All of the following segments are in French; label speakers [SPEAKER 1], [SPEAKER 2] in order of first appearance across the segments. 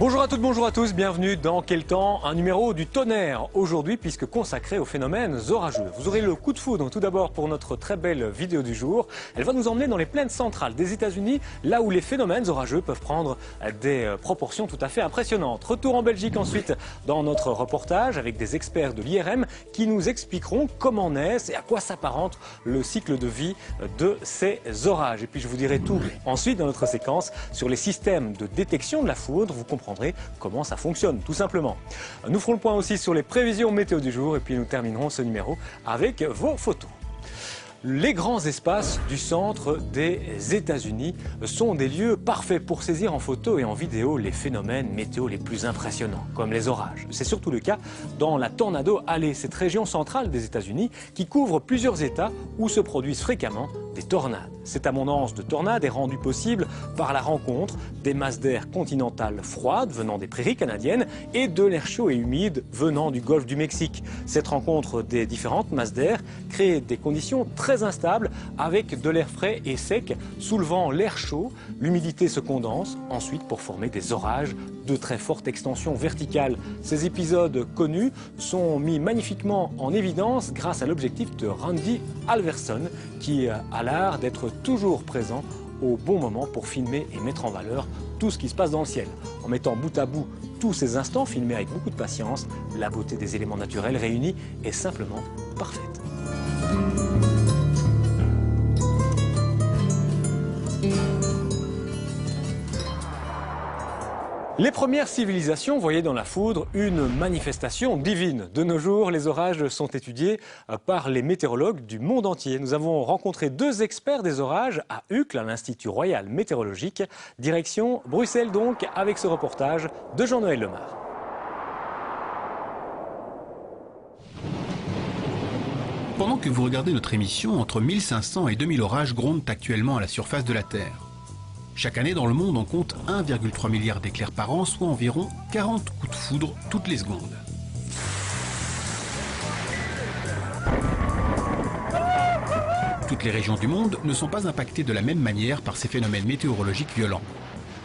[SPEAKER 1] Bonjour à toutes, bonjour à tous, bienvenue dans Quel temps, un numéro du tonnerre aujourd'hui puisque consacré aux phénomènes orageux. Vous aurez le coup de foudre tout d'abord pour notre très belle vidéo du jour. Elle va nous emmener dans les plaines centrales des États-Unis, là où les phénomènes orageux peuvent prendre des proportions tout à fait impressionnantes. Retour en Belgique ensuite dans notre reportage avec des experts de l'IRM qui nous expliqueront comment naissent et à quoi s'apparente le cycle de vie de ces orages. Et puis je vous dirai tout ensuite dans notre séquence sur les systèmes de détection de la foudre. Vous comprendrez comment ça fonctionne, tout simplement. Nous ferons le point aussi sur les prévisions météo du jour et puis nous terminerons ce numéro avec vos photos. Les grands espaces du centre des États-Unis sont des lieux parfaits pour saisir en photo et en vidéo les phénomènes météo les plus impressionnants, comme les orages. C'est surtout le cas dans la Tornado Alley, cette région centrale des États-Unis qui couvre plusieurs États où se produisent fréquemment des tornades. Cette abondance de tornades est rendue possible par la rencontre des masses d'air continentales froides venant des prairies canadiennes et de l'air chaud et humide venant du golfe du Mexique. Cette rencontre des différentes masses d'air crée des conditions très instables avec de l'air frais et sec soulevant l'air chaud. L'humidité se condense ensuite pour former des orages de très forte extension verticale. Ces épisodes connus sont mis magnifiquement en évidence grâce à l'objectif de Randy Alverson qui a l'art d'être toujours présent au bon moment pour filmer et mettre en valeur tout ce qui se passe dans le ciel. En mettant bout à bout tous ces instants filmés avec beaucoup de patience, la beauté des éléments naturels réunis est simplement parfaite. Les premières civilisations voyaient dans la foudre une manifestation divine. De nos jours, les orages sont étudiés par les météorologues du monde entier. Nous avons rencontré deux experts des orages à Uccle, à l'Institut Royal Météorologique. Direction Bruxelles donc, avec ce reportage de Jean-Noël Lemar.
[SPEAKER 2] Pendant que vous regardez notre émission, entre 1500 et 2000 orages grondent actuellement à la surface de la Terre. Chaque année dans le monde, on compte 1,3 milliard d'éclairs par an, soit environ 40 coups de foudre toutes les secondes. Toutes les régions du monde ne sont pas impactées de la même manière par ces phénomènes météorologiques violents.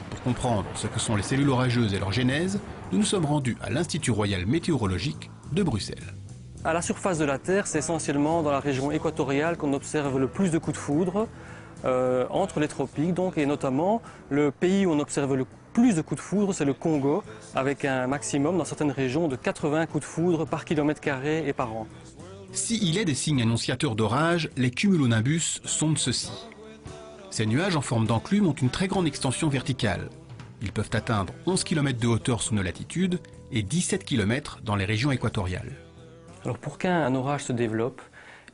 [SPEAKER 2] Pour comprendre ce que sont les cellules orageuses et leur genèse, nous nous sommes rendus à l'Institut Royal Météorologique de Bruxelles.
[SPEAKER 3] À la surface de la Terre, c'est essentiellement dans la région équatoriale qu'on observe le plus de coups de foudre. Entre les tropiques donc, et notamment le pays où on observe le plus de coups de foudre, c'est le Congo, avec un maximum dans certaines régions de 80 coups de foudre par kilomètre carré et par an.
[SPEAKER 2] S'il est des signes annonciateurs d'orage, les cumulonimbus sont de ceux-ci. Ces nuages en forme d'enclume ont une très grande extension verticale. Ils peuvent atteindre 11 km de hauteur sous nos latitudes et 17 km dans les régions équatoriales.
[SPEAKER 3] Alors pour qu'un orage se développe,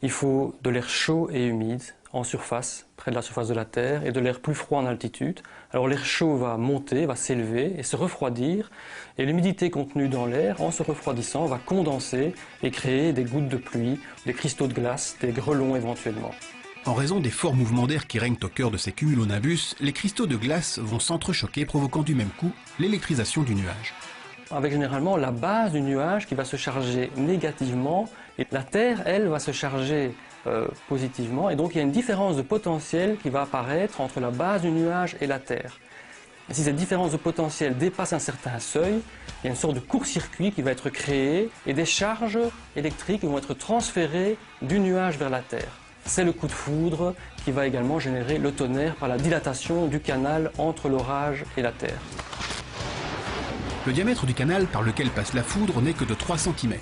[SPEAKER 3] il faut de l'air chaud et humide en surface, près de la surface de la Terre, et de l'air plus froid en altitude. Alors l'air chaud va monter, va s'élever et se refroidir, et l'humidité contenue dans l'air, en se refroidissant, va condenser et créer des gouttes de pluie, des cristaux de glace, des grêlons éventuellement.
[SPEAKER 2] En raison des forts mouvements d'air qui règnent au cœur de ces cumulonimbus, les cristaux de glace vont s'entrechoquer, provoquant du même coup l'électrisation du nuage.
[SPEAKER 3] Avec généralement la base du nuage qui va se charger négativement, et la Terre, elle, va se charger positivement, et donc il y a une différence de potentiel qui va apparaître entre la base du nuage et la Terre. Et si cette différence de potentiel dépasse un certain seuil, il y a une sorte de court-circuit qui va être créé et des charges électriques vont être transférées du nuage vers la Terre. C'est le coup de foudre qui va également générer le tonnerre par la dilatation du canal entre l'orage et la Terre.
[SPEAKER 2] Le diamètre du canal par lequel passe la foudre n'est que de 3 cm.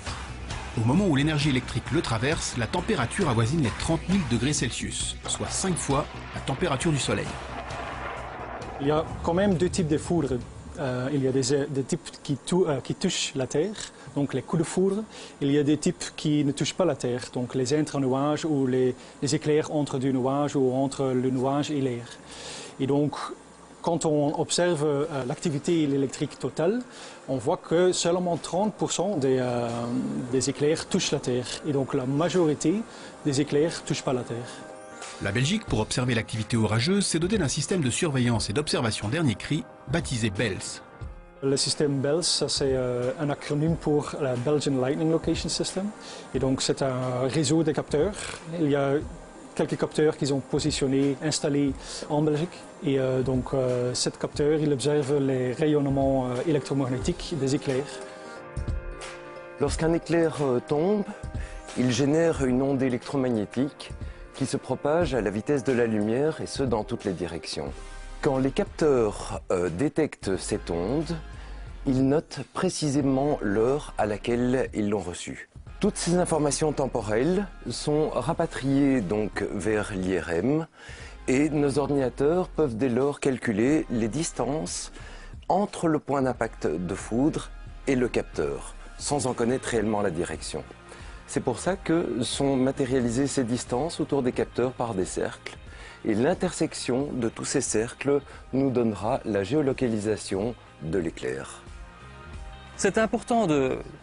[SPEAKER 2] Au moment où l'énergie électrique le traverse, la température avoisine les 30 000 degrés Celsius, soit 5 fois la température du Soleil.
[SPEAKER 4] Il y a quand même deux types de foudre. Il y a des types qui touchent la Terre, donc les coups de foudre. Il y a des types qui ne touchent pas la Terre, donc les intranuages ou les éclairs entre du nuage ou entre le nuage et l'air. Et donc, quand on observe l'activité électrique totale, on voit que seulement 30% des éclairs touchent la Terre. Et donc la majorité des éclairs ne touchent pas la Terre.
[SPEAKER 2] La Belgique, pour observer l'activité orageuse, s'est dotée d'un système de surveillance et d'observation dernier cri, baptisé BELS.
[SPEAKER 4] Le système BELS, c'est un acronyme pour la Belgian Lightning Location System. Et donc c'est un réseau de capteurs. Il y a quelques capteurs qu'ils ont positionnés, installés en Belgique. Et donc, ces capteurs, ils observent les rayonnements électromagnétiques des éclairs.
[SPEAKER 5] Lorsqu'un éclair tombe, il génère une onde électromagnétique qui se propage à la vitesse de la lumière, et ce dans toutes les directions. Quand les capteurs détectent cette onde, ils notent précisément l'heure à laquelle ils l'ont reçue. Toutes ces informations temporelles sont rapatriées donc vers l'IRM, et nos ordinateurs peuvent dès lors calculer les distances entre le point d'impact de foudre et le capteur, sans en connaître réellement la direction. C'est pour ça que sont matérialisées ces distances autour des capteurs par des cercles. Et l'intersection de tous ces cercles nous donnera la géolocalisation de l'éclair.
[SPEAKER 3] C'est important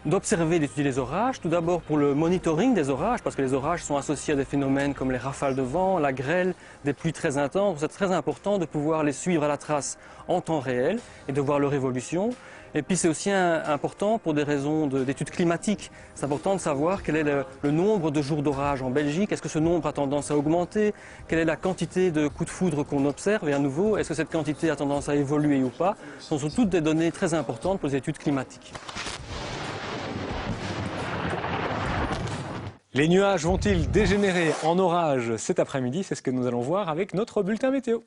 [SPEAKER 3] d'observer et d'étudier les orages, tout d'abord pour le monitoring des orages, parce que les orages sont associés à des phénomènes comme les rafales de vent, la grêle, des pluies très intenses. C'est très important de pouvoir les suivre à la trace en temps réel et de voir leur évolution. Et puis c'est aussi important pour des raisons d'études climatiques. C'est important de savoir quel est le nombre de jours d'orage en Belgique. Est-ce que ce nombre a tendance à augmenter? Quelle est la quantité de coups de foudre qu'on observe? Et à nouveau, est-ce que cette quantité a tendance à évoluer ou pas? Ce sont toutes des données très importantes pour les études climatiques.
[SPEAKER 1] Les nuages vont-ils dégénérer en orage cet après-midi? C'est ce que nous allons voir avec notre bulletin météo.